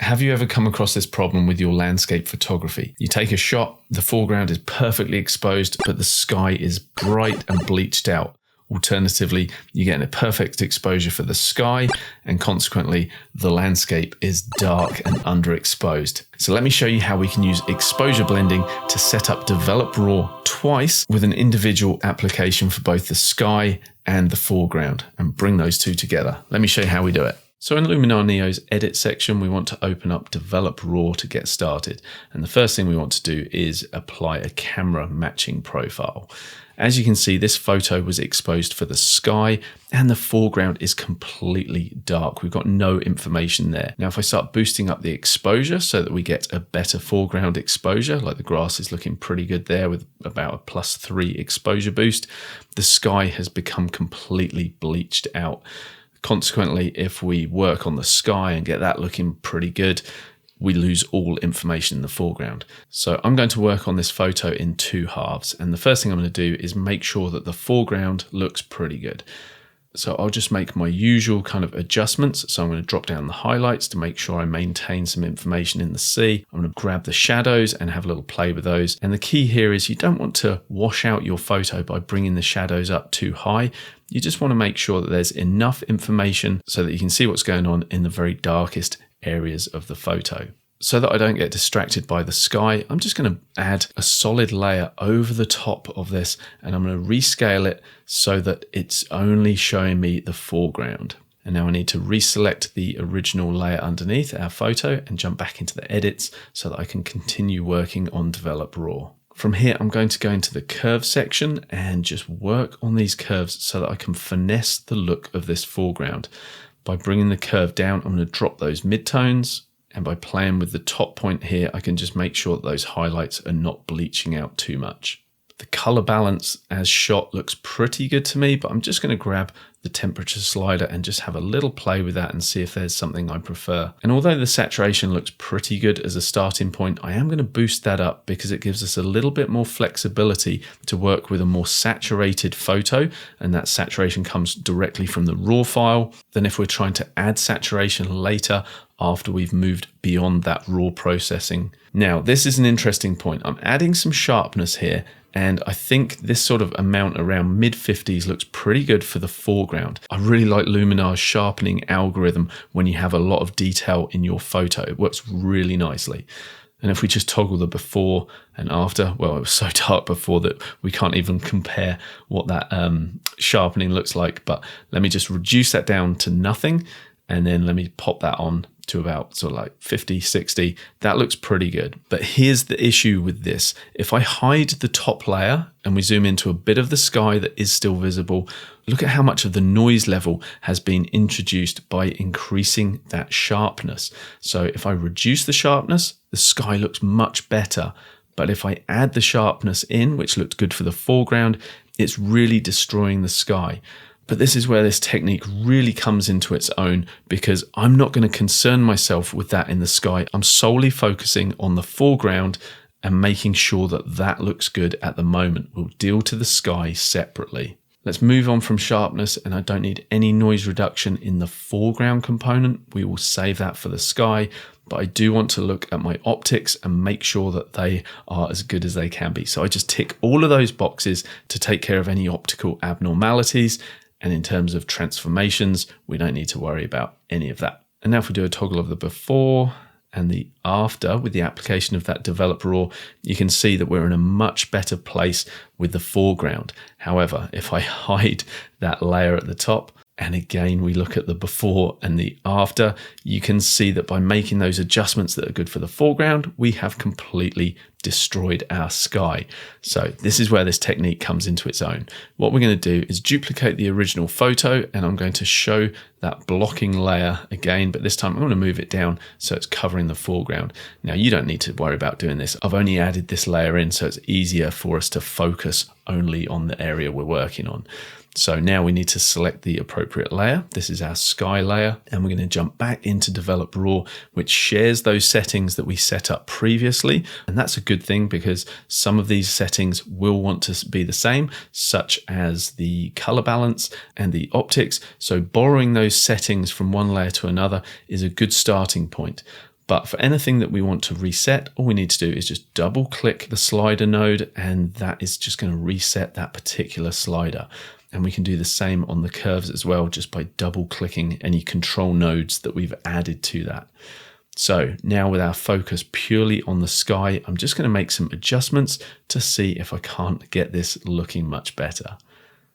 Have you ever come across this problem with your landscape photography? You take a shot, the foreground is perfectly exposed, but the sky is bright and bleached out. Alternatively, you get a perfect exposure for the sky, and consequently, the landscape is dark and underexposed. So let me show you how we can use exposure blending to set up Develop RAW twice with an individual application for both the sky and the foreground, and bring those two together. Let me show you how we do it. So in Luminar Neo's edit section, we want to open up Develop RAW to get started. And the first thing we want to do is apply a camera matching profile. As you can see, this photo was exposed for the sky and the foreground is completely dark. We've got no information there. Now, if I start boosting up the exposure so that we get a better foreground exposure, like the grass is looking pretty good there with about a +3 exposure boost, the sky has become completely bleached out. Consequently, if we work on the sky and get that looking pretty good, we lose all information in the foreground. So I'm going to work on this photo in two halves. And the first thing I'm going to do is make sure that the foreground looks pretty good. So I'll just make my usual kind of adjustments. So I'm going to drop down the highlights to make sure I maintain some information in the sea. I'm going to grab the shadows and have a little play with those. And the key here is you don't want to wash out your photo by bringing the shadows up too high. You just want to make sure that there's enough information so that you can see what's going on in the very darkest areas of the photo. So that I don't get distracted by the sky, I'm just going to add a solid layer over the top of this, and I'm going to rescale it so that it's only showing me the foreground. And now I need to reselect the original layer underneath our photo and jump back into the edits so that I can continue working on Develop RAW. From here, I'm going to go into the curve section and just work on these curves so that I can finesse the look of this foreground. By bringing the curve down, I'm going to drop those midtones. And by playing with the top point here, I can just make sure that those highlights are not bleaching out too much. The color balance as shot looks pretty good to me, but I'm just going to grab the temperature slider and just have a little play with that and see if there's something I prefer. And although the saturation looks pretty good as a starting point, I am going to boost that up because it gives us a little bit more flexibility to work with a more saturated photo. And that saturation comes directly from the raw file than if we're trying to add saturation later after we've moved beyond that raw processing. Now, this is an interesting point. I'm adding some sharpness here, and I think this sort of amount around mid-50s looks pretty good for the foreground. I really like Luminar's sharpening algorithm when you have a lot of detail in your photo. It works really nicely. And if we just toggle the before and after, well, it was so dark before that we can't even compare what that sharpening looks like. But let me just reduce that down to nothing, and then let me pop that on to about sort of like 50, 60. That looks pretty good. But here's the issue with this. If I hide the top layer and we zoom into a bit of the sky that is still visible, look at how much of the noise level has been introduced by increasing that sharpness. So if I reduce the sharpness, the sky looks much better. But if I add the sharpness in, which looked good for the foreground, it's really destroying the sky. But this is where this technique really comes into its own, because I'm not going to concern myself with that in the sky. I'm solely focusing on the foreground and making sure that that looks good at the moment. We'll deal to the sky separately. Let's move on from sharpness, and I don't need any noise reduction in the foreground component. We will save that for the sky, but I do want to look at my optics and make sure that they are as good as they can be. So I just tick all of those boxes to take care of any optical abnormalities. And in terms of transformations, we don't need to worry about any of that. And now if we do a toggle of the before and the after with the application of that Develop RAW, you can see that we're in a much better place with the foreground. However, if I hide that layer at the top, and again, we look at the before and the after, you can see that by making those adjustments that are good for the foreground, we have completely destroyed our sky. So this is where this technique comes into its own. What we're going to do is duplicate the original photo, and I'm going to show that blocking layer again, but this time I'm going to move it down so it's covering the foreground. Now, you don't need to worry about doing this. I've only added this layer in so it's easier for us to focus only on the area we're working on. So now we need to select the appropriate layer. This is our sky layer, and we're going to jump back into Develop RAW, which shares those settings that we set up previously. And that's a good thing because some of these settings will want to be the same, such as the color balance and the optics. So borrowing those settings from one layer to another is a good starting point. But for anything that we want to reset, all we need to do is just double click the slider node, and that is just going to reset that particular slider. And we can do the same on the curves as well, just by double clicking any control nodes that we've added to that. So now with our focus purely on the sky, I'm just going to make some adjustments to see if I can't get this looking much better.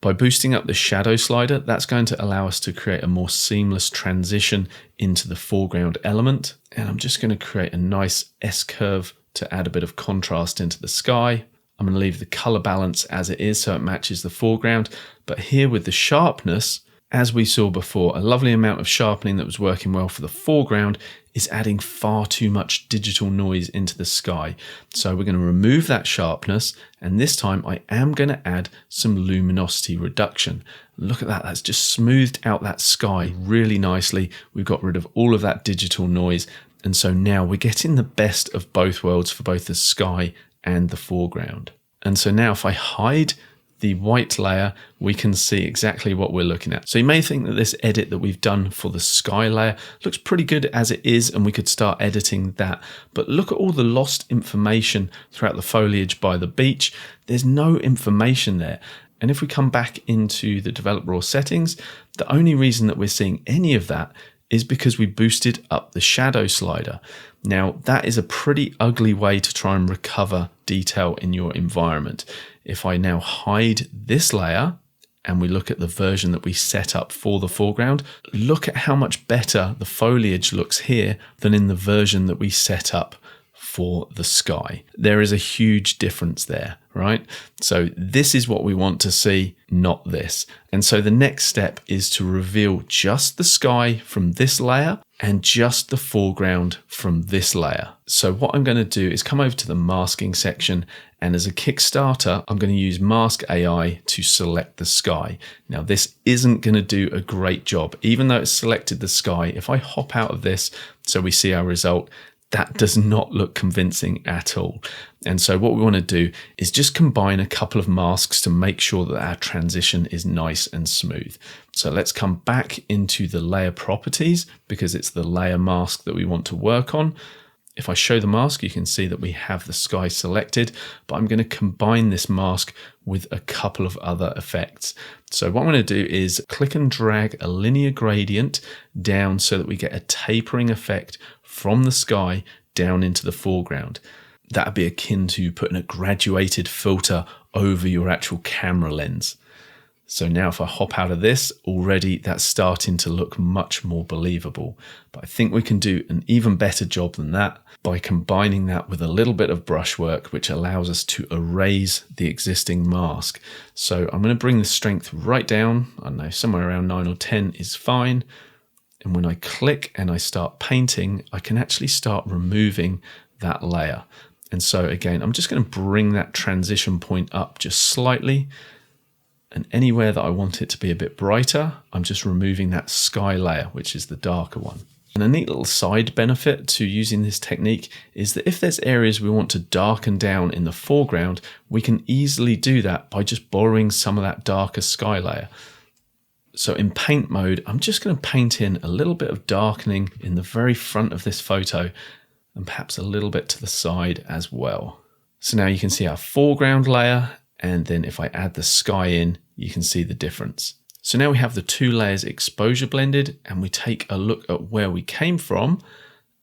By boosting up the shadow slider, that's going to allow us to create a more seamless transition into the foreground element. And I'm just going to create a nice S-curve to add a bit of contrast into the sky. I'm going to leave the color balance as it is so it matches the foreground. But here with the sharpness, as we saw before, a lovely amount of sharpening that was working well for the foreground is adding far too much digital noise into the sky. So we're going to remove that sharpness, and this time I am going to add some luminosity reduction. Look at that, that's just smoothed out that sky really nicely. We've got rid of all of that digital noise, and so now we're getting the best of both worlds for both the sky and the foreground. And so now if I hide the white layer, we can see exactly what we're looking at. So you may think that this edit that we've done for the sky layer looks pretty good as it is, and we could start editing that. But look at all the lost information throughout the foliage by the beach. There's no information there. And if we come back into the develop raw settings, the only reason that we're seeing any of that is because we boosted up the shadow slider. Now, that is a pretty ugly way to try and recover detail in your environment. If I now hide this layer and we look at the version that we set up for the foreground, look at how much better the foliage looks here than in the version that we set up for the sky. There is a huge difference there, right? So this is what we want to see, not this. And so the next step is to reveal just the sky from this layer and just the foreground from this layer. So what I'm going to do is come over to the masking section, and as a Kickstarter, I'm going to use Mask AI to select the sky. Now this isn't going to do a great job, even though it's selected the sky. If I hop out of this so we see our result, that does not look convincing at all. And so what we want to do is just combine a couple of masks to make sure that our transition is nice and smooth. So let's come back into the layer properties, because it's the layer mask that we want to work on. If I show the mask, you can see that we have the sky selected, but I'm going to combine this mask with a couple of other effects. So what I'm going to do is click and drag a linear gradient down so that we get a tapering effect from the sky down into the foreground. That would be akin to putting a graduated filter over your actual camera lens. So now if I hop out of this, already that's starting to look much more believable. But I think we can do an even better job than that by combining that with a little bit of brushwork, which allows us to erase the existing mask. So I'm going to bring the strength right down. I don't know, somewhere around 9 or 10 is fine. And when I click and I start painting, I can actually start removing that layer. And so again, I'm just going to bring that transition point up just slightly. And anywhere that I want it to be a bit brighter, I'm just removing that sky layer, which is the darker one. And a neat little side benefit to using this technique is that if there's areas we want to darken down in the foreground, we can easily do that by just borrowing some of that darker sky layer. So in paint mode, I'm just going to paint in a little bit of darkening in the very front of this photo, and perhaps a little bit to the side as well. So now you can see our foreground layer, and then if I add the sky in, you can see the difference. So now we have the two layers exposure blended, and we take a look at where we came from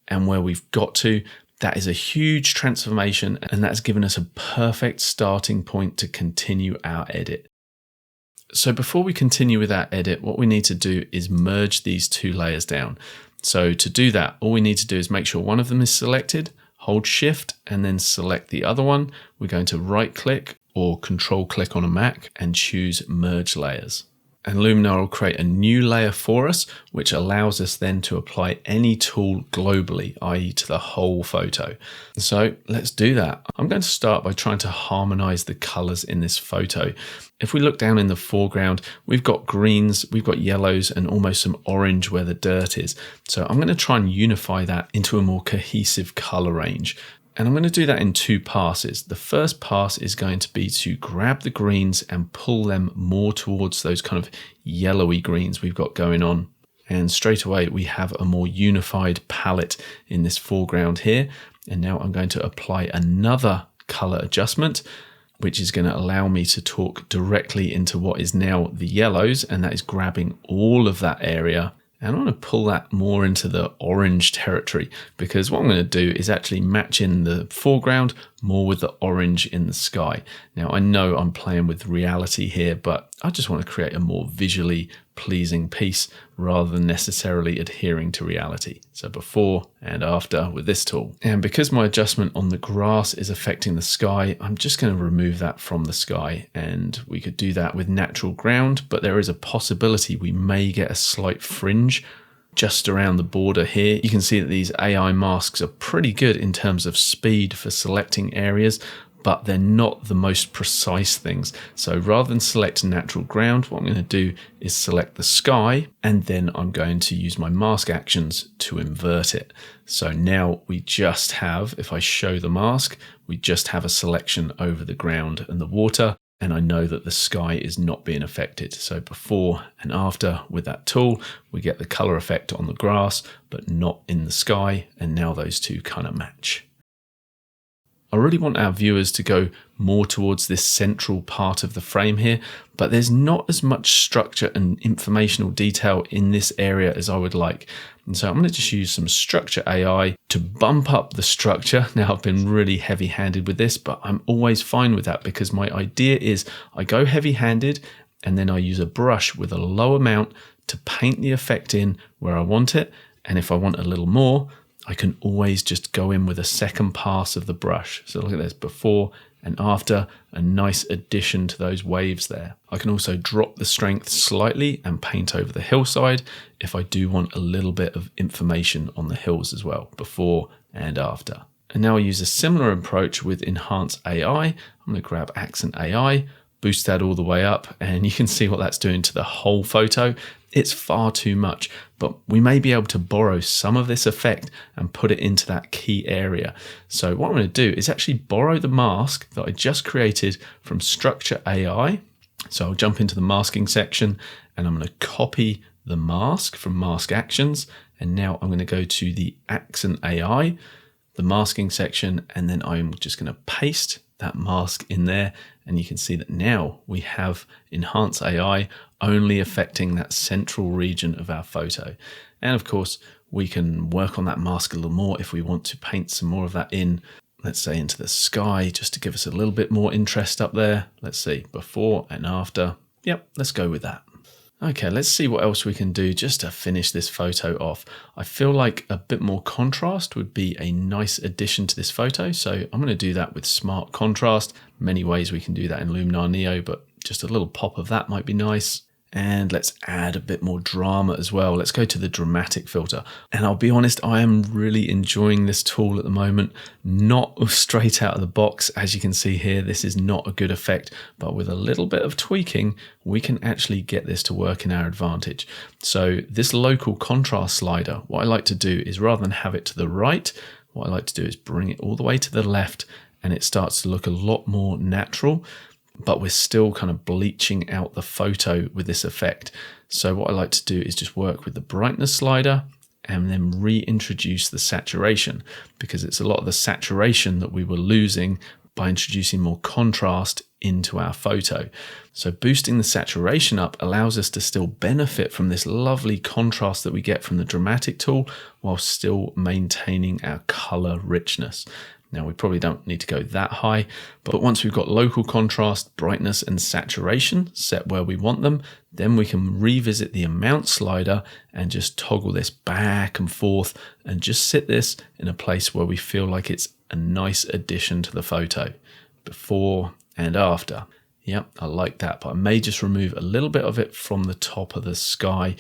and where we've got to. That is a huge transformation, and that's given us a perfect starting point to continue our edit. So before we continue with our edit, what we need to do is merge these two layers down. So to do that, all we need to do is make sure one of them is selected, hold Shift, and then select the other one. We're going to right click or control click on a Mac and choose Merge Layers. And Luminar will create a new layer for us, which allows us then to apply any tool globally, i.e. to the whole photo. So let's do that. I'm going to start by trying to harmonize the colors in this photo. If we look down in the foreground, we've got greens, we've got yellows, and almost some orange where the dirt is. So I'm going to try and unify that into a more cohesive color range. And I'm going to do that in two passes. The first pass is going to be to grab the greens and pull them more towards those kind of yellowy greens we've got going on. and straight away we have a more unified palette in this foreground here. And now I'm going to apply another color adjustment, which is going to allow me to talk directly into what is now the yellows, and that is grabbing all of that area. And I want to pull that more into the orange territory, because what I'm going to do is actually match in the foreground more with the orange in the sky. Now, I know I'm playing with reality here, but I just want to create a more visually pleasing piece rather than necessarily adhering to reality. So before and after with this tool. And because my adjustment on the grass is affecting the sky, I'm just going to remove that from the sky. And we could do that with natural ground, but there is a possibility we may get a slight fringe just around the border here. You can see that these AI masks are pretty good in terms of speed for selecting areas, but they're not the most precise things. So rather than select natural ground, what I'm going to do is select the sky, and then I'm going to use my mask actions to invert it. So now we just have, if I show the mask, we just have a selection over the ground and the water, and I know that the sky is not being affected. So before and after with that tool, we get the color effect on the grass, but not in the sky, and now those two kind of match. I really want our viewers to go more towards this central part of the frame here, but there's not as much structure and informational detail in this area as I would like. And so I'm going to just use some structure AI to bump up the structure. Now, I've been really heavy-handed with this, but I'm always fine with that, because my idea is I go heavy-handed and then I use a brush with a low amount to paint the effect in where I want it. And if I want a little more, I can always just go in with a second pass of the brush. So look at this, before and after, a nice addition to those waves there. I can also drop the strength slightly and paint over the hillside if I do want a little bit of information on the hills as well, before and after. And now I use a similar approach with Enhance AI. I'm going to grab Accent AI, boost that all the way up, and you can see what that's doing to the whole photo. It's far too much, but we may be able to borrow some of this effect and put it into that key area. So what I'm going to do is actually borrow the mask that I just created from Structure AI. So I'll jump into the masking section and I'm going to copy the mask from Mask Actions. And now I'm going to go to the Accent AI, the masking section, and then I'm just going to paste that mask in there. And you can see that now we have Enhance AI only affecting that central region of our photo. And of course, we can work on that mask a little more if we want to paint some more of that in, let's say into the sky, just to give us a little bit more interest up there. Let's see, before and after. Yep, let's go with that. Okay, let's see what else we can do just to finish this photo off. I feel like a bit more contrast would be a nice addition to this photo. So I'm going to do that with Smart Contrast. Many ways we can do that in Luminar Neo, but just a little pop of that might be nice. And let's add a bit more drama as well. Let's go to the dramatic filter. And I'll be honest, I am really enjoying this tool at the moment. Not straight out of the box. As you can see here, this is not a good effect, but with a little bit of tweaking, we can actually get this to work in our advantage. So this local contrast slider, what I like to do is rather than have it to the right, what I like to do is bring it all the way to the left, and it starts to look a lot more natural. But we're still kind of bleaching out the photo with this effect. So what I like to do is just work with the brightness slider and then reintroduce the saturation, because it's a lot of the saturation that we were losing by introducing more contrast into our photo. So boosting the saturation up allows us to still benefit from this lovely contrast that we get from the dramatic tool while still maintaining our color richness. Now, we probably don't need to go that high, but once we've got local contrast, brightness, and saturation set where we want them, then we can revisit the amount slider and just toggle this back and forth and just sit this in a place where we feel like it's a nice addition to the photo, before and after. Yep, I like that, but I may just remove a little bit of it from the top of the sky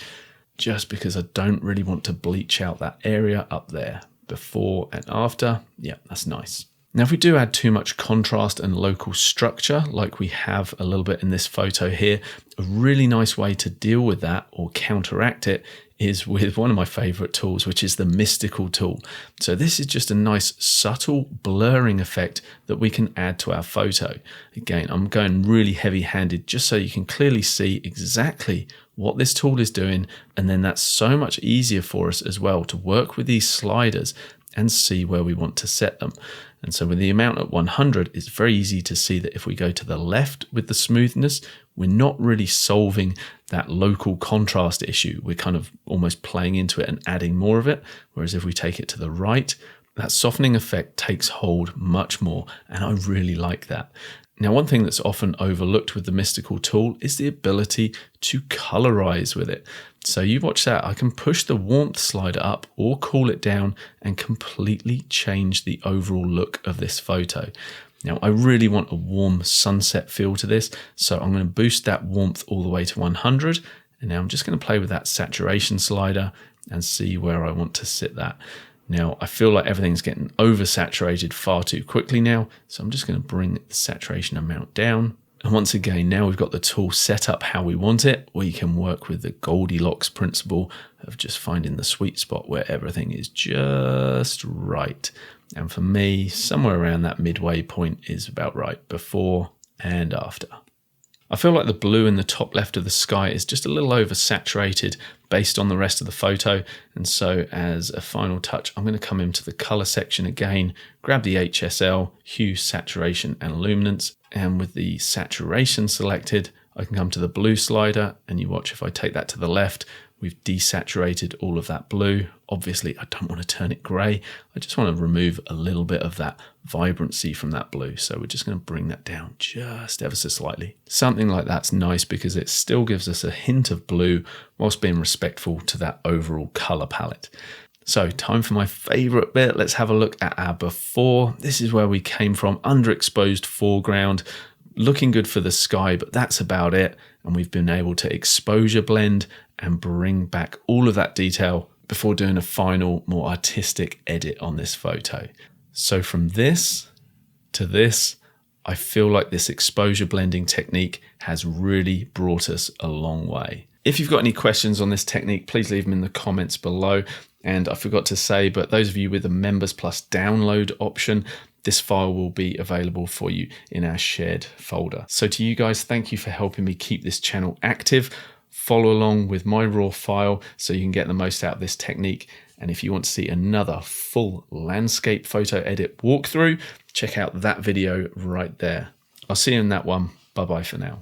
just because I don't really want to bleach out that area up there. Before and after. Yeah, that's nice. Now, if we do add too much contrast and local structure, like we have a little bit in this photo here, a really nice way to deal with that or counteract it is with one of my favorite tools, which is the mystical tool. So this is just a nice subtle blurring effect that we can add to our photo. Again, I'm going really heavy handed just so you can clearly see exactly what this tool is doing, and then that's so much easier for us as well to work with these sliders and see where we want to set them. And so with the amount at 100, it's very easy to see that if we go to the left with the smoothness, we're not really solving that local contrast issue. We're kind of almost playing into it and adding more of it. Whereas if we take it to the right, that softening effect takes hold much more. And I really like that. Now, one thing that's often overlooked with the Mystical tool is the ability to colorize with it. So you watch that, I can push the warmth slider up or cool it down and completely change the overall look of this photo. Now, I really want a warm sunset feel to this, so I'm going to boost that warmth all the way to 100. And now I'm just going to play with that saturation slider and see where I want to sit that. Now, I feel like everything's getting oversaturated far too quickly now, so I'm just going to bring the saturation amount down. And once again, now we've got the tool set up how we want it, we can work with the Goldilocks principle of just finding the sweet spot where everything is just right. And for me, somewhere around that midway point is about right, before and after. I feel like the blue in the top left of the sky is just a little oversaturated based on the rest of the photo. And so as a final touch, I'm going to come into the color section again, grab the HSL, hue, saturation, and luminance. And with the saturation selected, I can come to the blue slider, and you watch if I take that to the left, we've desaturated all of that blue. Obviously, I don't want to turn it gray. I just want to remove a little bit of that vibrancy from that blue. So we're just going to bring that down just ever so slightly. Something like that's nice because it still gives us a hint of blue whilst being respectful to that overall color palette. So time for my favorite bit. Let's have a look at our before. This is where we came from, underexposed foreground, looking good for the sky, but that's about it. And we've been able to exposure blend and bring back all of that detail before doing a final, more artistic edit on this photo. So from this to this, I feel like this exposure blending technique has really brought us a long way. If you've got any questions on this technique, please leave them in the comments below. And I forgot to say, but those of you with the Members Plus download option, this file will be available for you in our shared folder. So to you guys, thank you for helping me keep this channel active. Follow along with my raw file so you can get the most out of this technique. And if you want to see another full landscape photo edit walkthrough, check out that video right there. I'll see you in that one. Bye-bye for now.